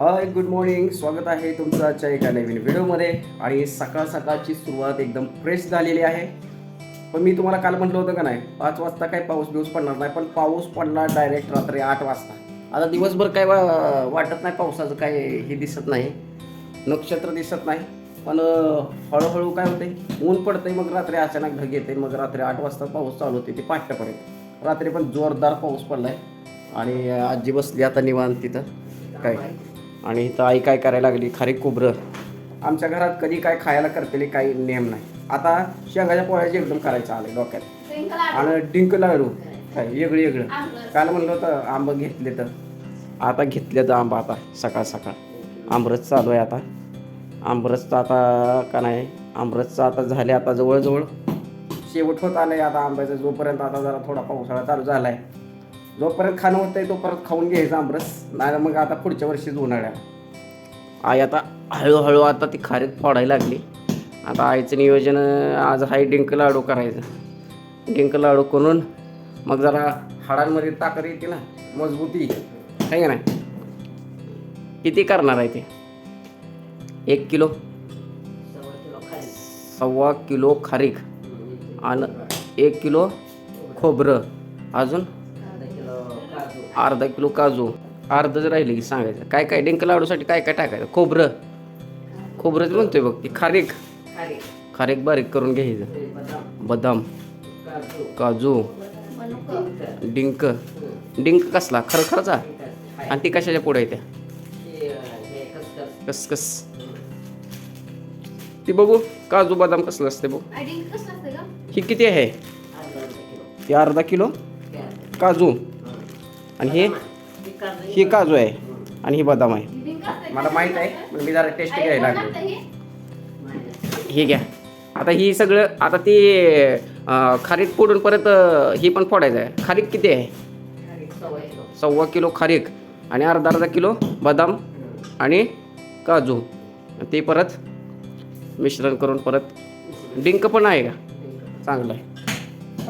Hi good morning. स्वागत आहे तुमचं आजच्या एका नवीन व्हिडिओमध्ये. आणि सकाळ सकाळची सुरुवात एकदम फ्रेश झालेली आहे. पण मी तुम्हाला काल म्हटलं होतं का नाही 5 वाजता काही पाऊस पडणार नाही, पण पाऊस पडणार डायरेक्ट रात्री 8 वाजता. आता दिवसभर काय वाटत नाही, पावसाचं काय हे दिसत नाही, नक्षत्र दिसत नाही. पण हळूहळू काय होते, ऊन पडते, मग रात्री अचानक ढग येते, मग रात्री 8 वाजता पाऊस चालू होते ते 5पर्यंत. रात्री पण जोरदार पाऊस पडलाय. आणि आजी बसली आता निवांत तिथं काय. आणि इथं आई काय करायला लागली, खारीक खोबरं. आमच्या घरात कधी काय खायला करतेले काही नेम नाही. आता शेंगाच्या पोळ्याचे एकदम करायचं आलं डोक्यात. आणि डिंक लाडू काय वेगळं. काल म्हणलं होतं आंबं घेतले, तर आता घेतले तर आंबा. आता सकाळ सकाळ आमरस चालू आहे. आता आमरसचं आता का नाही, आमरसचं आता झाले, आता जवळजवळ शेवट होत आलं आहे आता आंब्याचं. जोपर्यंत आता जरा थोडा पावसाळा चालू झाला आहे, जोपर्यंत खाणं होतं आहे तोपर्यंत खाऊन घ्यायचं आमरस. नाही मग आता पुढच्या वर्षीच उन्हाळ्या. आई आता हळूहळू आता ती खारीक फोडायला लागली. आता आईचं नियोजन आज आहे डिंक लाडू करायचं. डिंक लाडू करून मग जरा हाडांमध्ये ताकद येते ना, मजबूती आहे का नाही. किती करणार आहे ते? 1 किलो, 1.25 किलो खारीक आणि 1 किलो खोबरं, अजून अर्धा किलो काजू. अर्धच राहिले की सांगायचं. काय काय डिंक लाडूसाठी काय काय टाकायचं? खोबरंच म्हणतोय बघ. ती खारीक बारीक करून घ्यायचं. बदाम, काजू, डिंक कसला खरखरचा. आणि ती कशाच्या पुढे येत्या? कस ती बघू. काजू बदाम कसलं असते बघू. ही किती आहे? ती अर्धा किलो काजू. आणि ही काजू आहे आणि ही बदाम आहे. मला माहीत आहे, पण मी जरा टेस्ट घ्यायला लागलो. हे घ्या. आता ही सगळं आता ती खारीक फोडून परत ही पण फोडायचं आहे. खारीक किती आहे? 1.25 किलो खारीक आणि अर्धा किलो बदाम आणि काजू. ते परत मिश्रण करून परत डिंक पण आहे का, चांगलं आहे.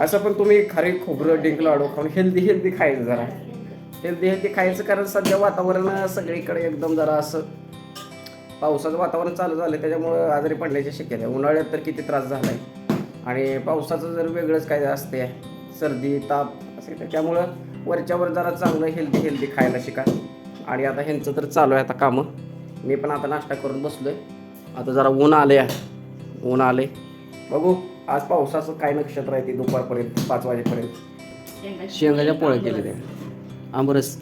असं पण तुम्ही खारीक खोबरं डिंक लाडू खाऊन हेल्दी खायचं. जरा हेल्दी खायचं, कारण सध्या वातावरण सगळीकडे एकदम जरा असं पावसाचं वातावरण चालू झालं, त्याच्यामुळं आजारी पडण्याची शक्यता आहे. उन्हाळ्यात तर किती त्रास झाला आहे, आणि पावसाचं जर वेगळंच काय असते, सर्दी ताप असेल, त्यामुळं वरच्यावर जरा चांगलं हेल्दी खायला शिका. आणि आता ह्यांचं तर चालू आहे आता कामं. मी पण आता नाश्ता करून बसलो आहे. आता जरा ऊन आले बघू. आज पावसाचं काय नक्षत्र आहे ते दुपारपर्यंत 5 वाजेपर्यंत. शेंगाच्या पोळ्या केल्या त्या. आमरस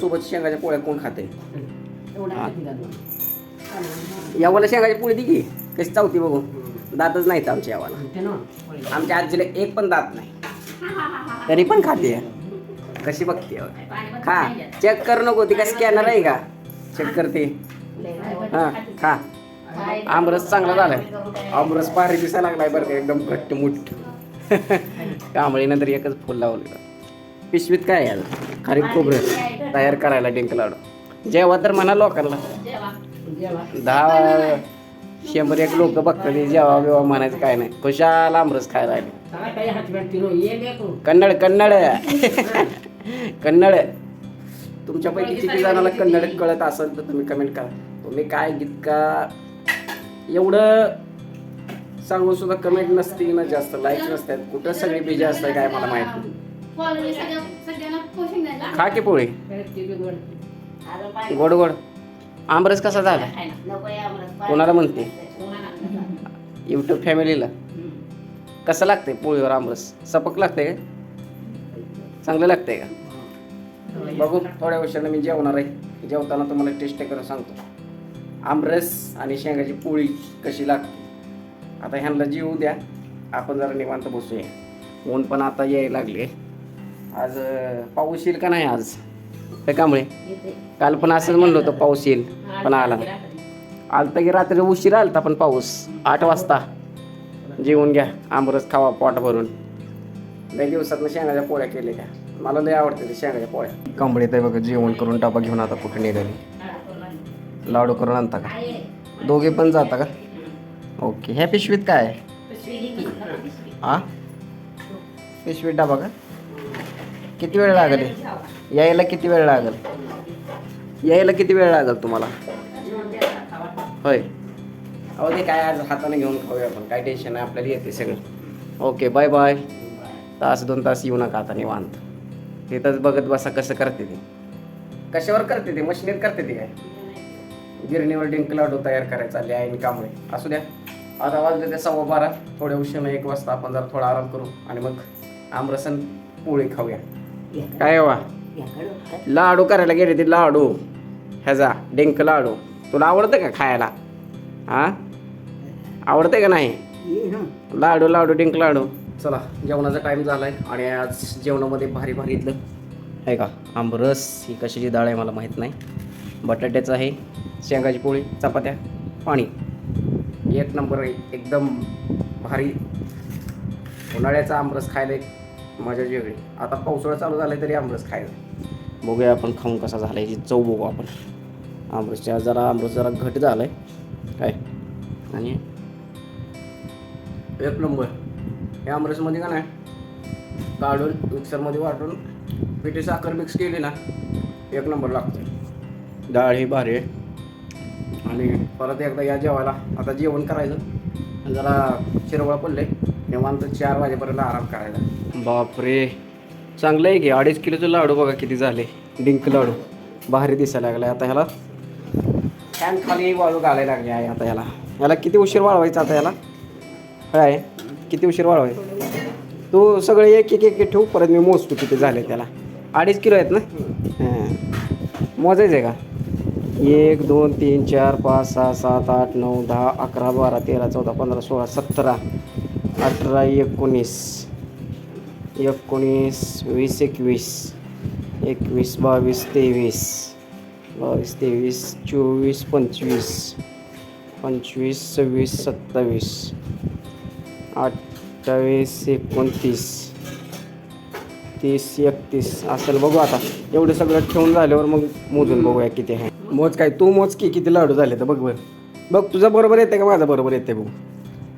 सोबत शेंगाच्या पोळ्या कोण खाते? यावाला शेंगाची पोळी दी की कशी चावती बघू. दातच नाहीत आमच्या यावाला. आमच्या आजीला एक पण दात नाही, तरी पण खाते. कशी बघते खा. चेक कर नको, ती का स्कॅनर आहे का? चेक करते. हां खा. आमरस चांगला झालाय. आमरस भारी दिसायला लागलाय बरं का, एकदम घट्टमुट्ट. कांबळीनंतर एकच फुल लावलेलं. पिशवीत काय आहे? खारीक खोबरं तयार करायला डिंक लाडू. जेव्हा तर म्हणा लोकांना 100-100 लोक बघतात, जेव्हा म्हणायचं काय नाही. खुशाल आमरस खायला आले. कन्नड तुमच्यापैकी किती जणांना कन्नड कळत असेल तर तुम्ही कमेंट करा. तुम्ही काय गीत का एवढं सांगून सुद्धा कमेंट नसते ना, जास्त लाईक नसतात. कुठं सगळी बिजी असतात काय मला माहित नाही. खा की पोळी. गोड आमरस कसा झाला कोणाला म्हणते? यूट्यूब फॅमिलीला. कसं लागतंय पोळीवर आमरस? सपक लागतंय का? चांगलं लागतंय का? बघू. थोड्या वर्षानं मी जेवणार आहे. जेवताना तुम्हाला टेस्ट करून सांगतो आमरस आणि शेंगाची पोळी कशी लागते. आता ह्यांना जेवू द्या, आपण जरा निवांत बसूया. ऊन पण आता यायला लागले. आज पाऊस येईल का नाही आज? त्यामुळे काल पण असंच म्हणलं होतं पाऊस येईल, पण आला की रात्री उशिरा आलता पण पाऊस. 8 वाजता. जेवून घ्या, आमरस खावा पोट भरून. लई दिवसातनं शेंगाच्या पोळ्या केल्या त्या. मला लई आवडते ते शेंगाच्या पोळ्या. कंबळीत आहे बघा. जेवण करून डबा घेऊन आता कुठे निघाली. लाडू करून आणता का? दोघे पण जाता का? ओके. ह्या पिशवीत काय आहे? हां पिशवीत डबा का? किती वेळ लागेल यायला? किती वेळ लागेल? यायला किती वेळ लागेल तुम्हाला? होय, अहो ते काय आज हाताने घेऊन खाऊया आपण, काय टेन्शन नाही, आपल्याला येते सगळं. Okay, bye bye. तास 2 तास येऊ नका आता निवांत. तिथंच बघत बसा कसं करते ते. कशावर करते ते? मशिनीत करते ते काय? गिरणीवर डिंक लाडू तयार करायचा चालले आहे कांबळे. असू द्या, आता वाजले ते 12:15. थोड्या उशिरा 1 वाजता आपण जरा थोडा आराम करू आणि मग आमरसन पोळी खाऊया. काय वा लाडू करायला गेले ते, लाडू ह्याचा डिंक लाडू. तुला आवडतं का खायला? हा, आवडते का नाही? लाडू लाडू डिंक लाडू. चला, जेवणाचा टाईम झाला आहे आणि आज जेवणामध्ये भारी भारी इथलं आहे का आंबरस. ही कशाची डाळ आहे मला माहीत नाही. बटाट्याचं आहे, शेंगाची पोळी, चपात्या, पाणी. 1 नंबर आहे, एकदम भारी. उन्हाळ्याचा आमरस खायला एक मजाच वेगळी. आता पावसाळा चालू झाला तरी आमरस खायला. बघूया आपण खाऊन कसा झाला, याची चव बघू आपण. आमरस जरा घट झाला आहे काय, आणि 1 नंबर. हे आमरसमध्ये का नाही काढून मिक्सरमध्ये वाटून पिठी साखर मिक्स केली ना, 1 नंबर लागते. डाळ ही भारी आहे. आणि परत एकदा या जेवायला. आता जेवण करायचं आणि जरा शिरवळ पडले निवांत 4 वाजेपर्यंत आराम करायचा. बापरे, चांगलं आहे की. 2.5 किलोचं लाडू बघा किती झाले. डिंक लाडू भारी दिसायला लागला. आता ह्याला फॅन खाली वाळू घालायला लागली आहे. आता ह्याला किती उशीर वाळवायचा? आता ह्याला काय किती उशीर वाळवायचं? तू सगळे एक एक एक ठेवू, परत मी मोजतो किती झाले. त्याला 2.5 किलो आहेत ना? हां, मोजायचं आहे का? 1 2 3 4 5 6 7 8 9 10 11 12 13 14 15 16 17 18 19 19 20 21 21 22 23 24 25 26 27 28 29 30 31 असेल. बघू आता एवढं सगळं ठेवून झाल्यावर मग मोजून बघूया किती आहे. मोज काय तू मोज की किती लाडू झाले तर बघ. बघ तुझं बरोबर येते का माझं बरोबर येते बघू.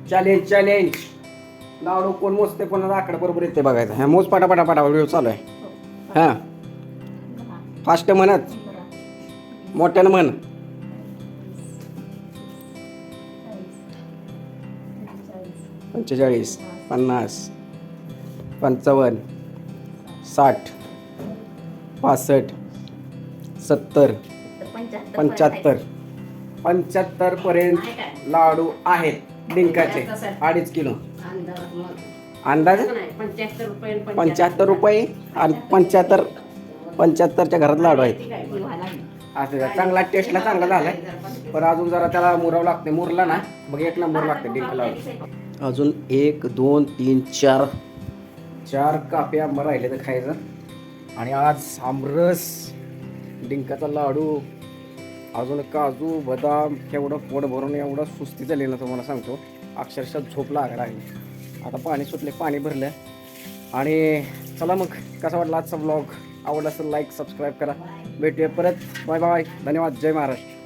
चॅलेंज. लाडू कोण मोजते, कोणाला आकडा बरोबर येते बघायचं. ह्या मोज पटापटा व्हिडिओ चालू आहे. हां, फास्ट म्हणत, मोठ्यानं म्हण. 45 50 55 60 65 70 75 पर्यंत लाडू आहेत डिंकाचे. 2.5 किलो अंदाज 75 रुपये आणि 75च्या घरात लाडू आहेत. असं चांगला टेस्टला चांगला झालाय, पण अजून जरा त्याला मुरावं लागते. मुरला ना मग 1 नंबर लागते डिंक लाडू. अजून 1 2 3 4 कापे आंबा राहिले तर खायचं. आणि आज आमरस, डिंकाचा लाडू, अजून काजू बदाम, एवढं पोट भरून एवढं सुस्ती झाली ना तुम्हाला सांगतो. अक्षरशः झोप लागणार आहे. आता पाणी सुटले, पाणी भरलं. आणि चला मग, कसा वाटला आजचा ब्लॉग? आवडला असेल लाईक सबस्क्राईब करा. भेटूया परत. बाय बाय, धन्यवाद. जय महाराष्ट्र.